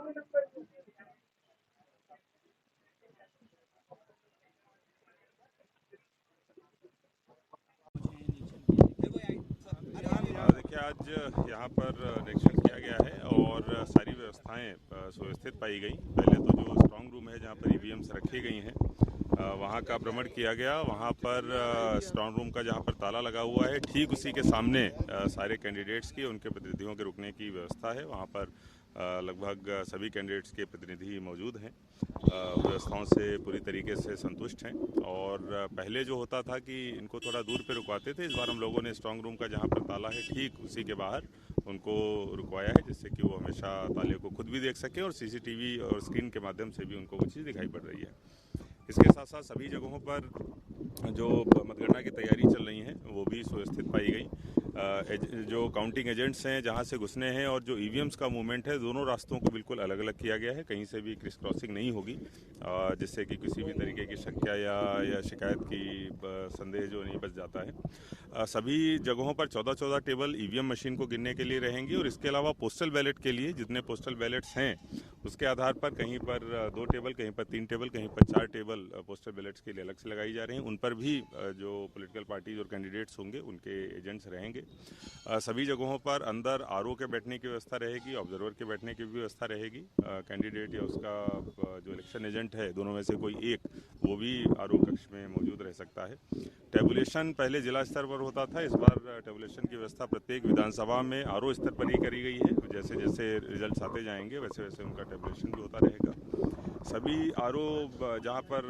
देखिए, आज यहाँ पर निरीक्षण किया गया है और सारी व्यवस्थाएं सुव्यवस्थित पाई गई। पहले तो जो स्ट्रांग रूम है जहाँ पर ईवीएम्स रखी गई हैं, वहाँ का भ्रमण किया गया। वहाँ पर स्ट्रांग रूम का जहाँ पर ताला लगा हुआ है, ठीक उसी के सामने सारे कैंडिडेट्स की, उनके प्रतिनिधियों के रुकने की व्यवस्था है। वहाँ पर लगभग सभी कैंडिडेट्स के प्रतिनिधि मौजूद हैं, व्यवस्थाओं से पूरी तरीके से संतुष्ट हैं। और पहले जो होता था कि इनको थोड़ा दूर पे रुकवाते थे, इस बार हम लोगों ने स्ट्रांग रूम का जहाँ पर ताला है ठीक उसी के बाहर उनको रुकवाया है, जिससे कि वो हमेशा ताले को खुद भी देख सकें और सीसीटीवी और स्क्रीन के माध्यम से भी उनको वो चीज़ दिखाई पड़ रही है। इसके साथ साथ सभी जगहों पर जो मतगणना की तैयारी चल रही है वो भी सुव्यवस्थित पाई गई। जो काउंटिंग एजेंट्स हैं जहां से घुसने हैं और जो ईवीएम्स का मूवमेंट है, दोनों रास्तों को बिल्कुल अलग अलग किया गया है। कहीं से भी क्रिस क्रॉसिंग नहीं होगी, जिससे कि किसी भी तरीके की शंका या शिकायत की संदेह जो नहीं बच जाता है। सभी जगहों पर 14-14 टेबल ईवीएम मशीन को गिनने के लिए रहेंगी और इसके अलावा पोस्टल बैलेट के लिए जितने पोस्टल बैलेट्स हैं उसके आधार पर कहीं पर 2 टेबल, कहीं पर 3 टेबल, कहीं पर 4 टेबल पोस्टल बैलेट्स के लिए अलग से लगाई जा रही हैं। उन पर भी जो पॉलिटिकल पार्टीज और कैंडिडेट्स होंगे उनके एजेंट्स रहेंगे। सभी जगहों पर अंदर आरओ के बैठने की व्यवस्था रहेगी, ऑब्जर्वर के बैठने की भी व्यवस्था रहेगी। कैंडिडेट या उसका जो इलेक्शन एजेंट है, दोनों में से कोई एक, वो भी आरओ कक्ष में मौजूद रह सकता है। टेबुलेशन पहले जिला स्तर पर होता था, इस बार टेबुलेशन की व्यवस्था प्रत्येक विधानसभा में आरओ स्तर पर ही करी गई है। जैसे जैसे रिजल्ट आते जाएंगे वैसे वैसे उनका टेबुलेशन भी होता रहेगा। सभी आरओ जहाँ पर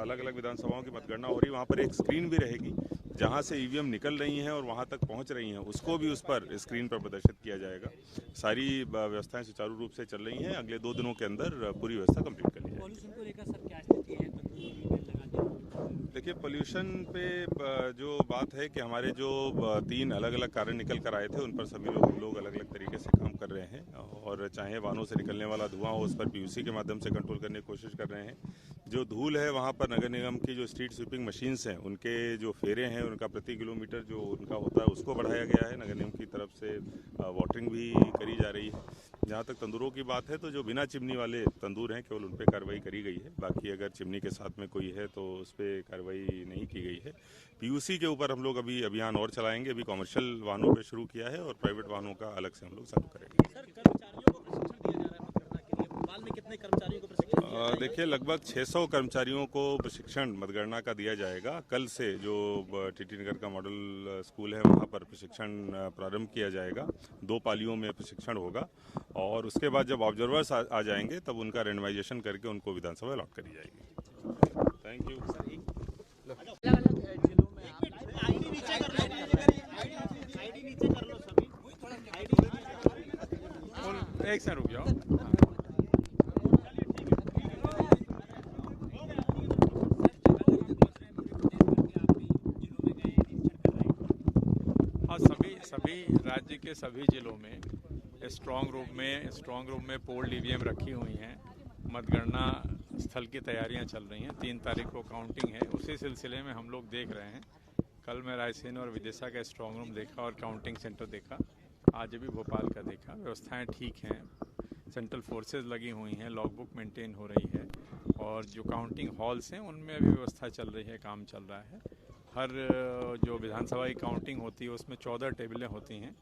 अलग अलग विधानसभाओं की मतगणना हो रही है, वहाँ पर एक स्क्रीन भी रहेगी। जहाँ से ईवीएम निकल रही हैं और वहाँ तक पहुँच रही हैं, उसको भी उस पर स्क्रीन पर प्रदर्शित किया जाएगा। सारी व्यवस्थाएं सुचारू रूप से चल रही हैं। अगले 2 दिनों के अंदर पूरी व्यवस्था कंप्लीट कर ली जाएगी। पॉल्यूशन को लेकर सर क्या स्थिति है? देखिए, पोल्यूशन पे जो बात है कि हमारे जो 3 अलग अलग कार्य निकल कर आए थे, उन पर सभी लोग अलग अलग तरीके से काम कर रहे हैं। और चाहे वाहनों से निकलने वाला धुआं हो, उस पर पीयूसी के माध्यम से कंट्रोल करने की कोशिश कर रहे हैं। जो धूल है, वहाँ पर नगर निगम की जो स्ट्रीट स्वीपिंग मशीन्स हैं, उनके जो फेरे हैं, उनका प्रति किलोमीटर जो उनका होता है उसको बढ़ाया गया है। नगर निगम की तरफ से वाटरिंग भी करी जा रही है। जहाँ तक तंदूरों की बात है, तो जो बिना चिमनी वाले तंदूर हैं, केवल उन पर कार्रवाई करी गई है। बाकी अगर चिमनी के साथ में कोई है तो उस पर कार्रवाई नहीं की गई है। पीयूसी के ऊपर हम लोग अभी अभियान और चलाएंगे। अभी कमर्शियल वाहनों पे शुरू किया है और प्राइवेट वाहनों का अलग से हम लोग चालू करेंगे। सर, कर्मचारियों को प्रशिक्षण दिया जा रहा है मतगणना के लिए, भोपाल में कितने कर्मचारियों को प्रशिक्षण दिया जाएगा? देखिए, लगभग 600 कर्मचारियों को प्रशिक्षण मतगणना का दिया जाएगा। कल से जो टीटी नगर का मॉडल स्कूल है, वहाँ पर प्रशिक्षण प्रारंभ किया जाएगा। 2 पालियों में प्रशिक्षण होगा और उसके बाद जब ऑब्जर्वर्स आ जाएंगे तब उनका रेंडमाइजेशन करके उनको विधानसभा अलॉट करी जाएगी। Thank you. एक सेकंड रुक जाओ। हाँ, सभी राज्य के सभी जिलों में स्ट्रांग रूम में पोल्ड ईवीएम रखी हुई हैं। मतगणना स्थल की तैयारियां चल रही हैं। 3 तारीख को काउंटिंग है, उसी सिलसिले में हम लोग देख रहे हैं। कल मैं रायसेन और विदिशा का स्ट्रांग रूम देखा और काउंटिंग सेंटर देखा, आज भी भोपाल का देखा। व्यवस्थाएं ठीक हैं, सेंट्रल फोर्सेज लगी हुई हैं, लॉगबुक मेंटेन हो रही है और जो काउंटिंग हॉल्स हैं उनमें अभी व्यवस्था चल रही है, काम चल रहा है। हर जो विधानसभा की काउंटिंग होती है उसमें 14 टेबलें होती हैं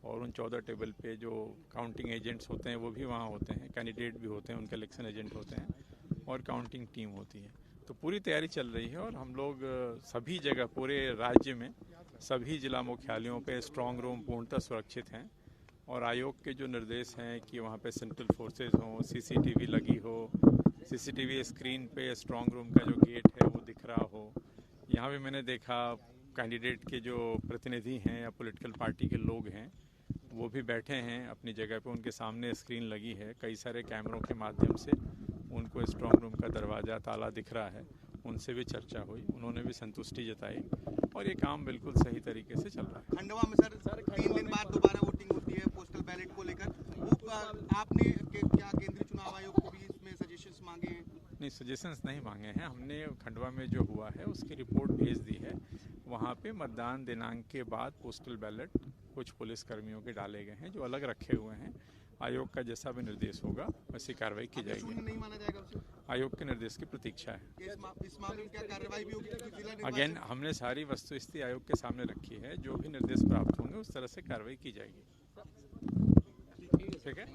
और उन 14 टेबल पे जो काउंटिंग एजेंट्स होते हैं वो भी वहाँ होते हैं, कैंडिडेट भी होते हैं, उनके इलेक्शन एजेंट होते हैं और काउंटिंग टीम होती है। तो पूरी तैयारी चल रही है और हम लोग सभी जगह पूरे राज्य में सभी जिला मुख्यालयों पे स्ट्रांग रूम पूर्णतः सुरक्षित हैं और आयोग के जो निर्देश हैं कि वहाँ पे सेंट्रल फोर्सेज हों, सीसीटीवी लगी हो, सीसीटीवी स्क्रीन पे स्ट्रांग रूम का जो गेट है वो दिख रहा हो। यहाँ भी मैंने देखा कैंडिडेट के जो प्रतिनिधि हैं या पॉलिटिकल पार्टी के लोग हैं वो भी बैठे हैं अपनी जगह पे, उनके सामने स्क्रीन लगी है। कई सारे कैमरों के माध्यम से उनको स्ट्रांग रूम का दरवाज़ा ताला दिख रहा है, उनसे भी चर्चा हुई, उन्होंने भी संतुष्टि जताई और ये काम बिल्कुल सही तरीके से चल रहा है। खंडवा में सर 3 दिन बाद दोबारा वोटिंग होती है पोस्टल बैलेट को लेकर, वो आपने क्या केंद्रीय चुनाव आयोग को भी इसमें सजेशंस मांगे हैं? नहीं, सजेशंस नहीं मांगे हैं हमने। खंडवा में जो हुआ है उसकी रिपोर्ट भेज दी है। वहाँ पे मतदान दिनांक के बाद पोस्टल बैलेट कुछ पुलिस कर्मियों के डाले गए हैं जो अलग रखे हुए हैं। आयोग का जैसा भी निर्देश होगा वैसी कार्रवाई की जाएगी। शून्य नहीं माना जाएगा उसे? आयोग के निर्देश की प्रतीक्षा है। इस मामले में क्या कार्रवाई भी होगी? क्योंकि जिला निर्वाचन- अगेन हमने सारी वस्तुस्थिति आयोग के सामने रखी है, जो भी निर्देश प्राप्त होंगे उस तरह से कार्रवाई की जाएगी। ठीक है।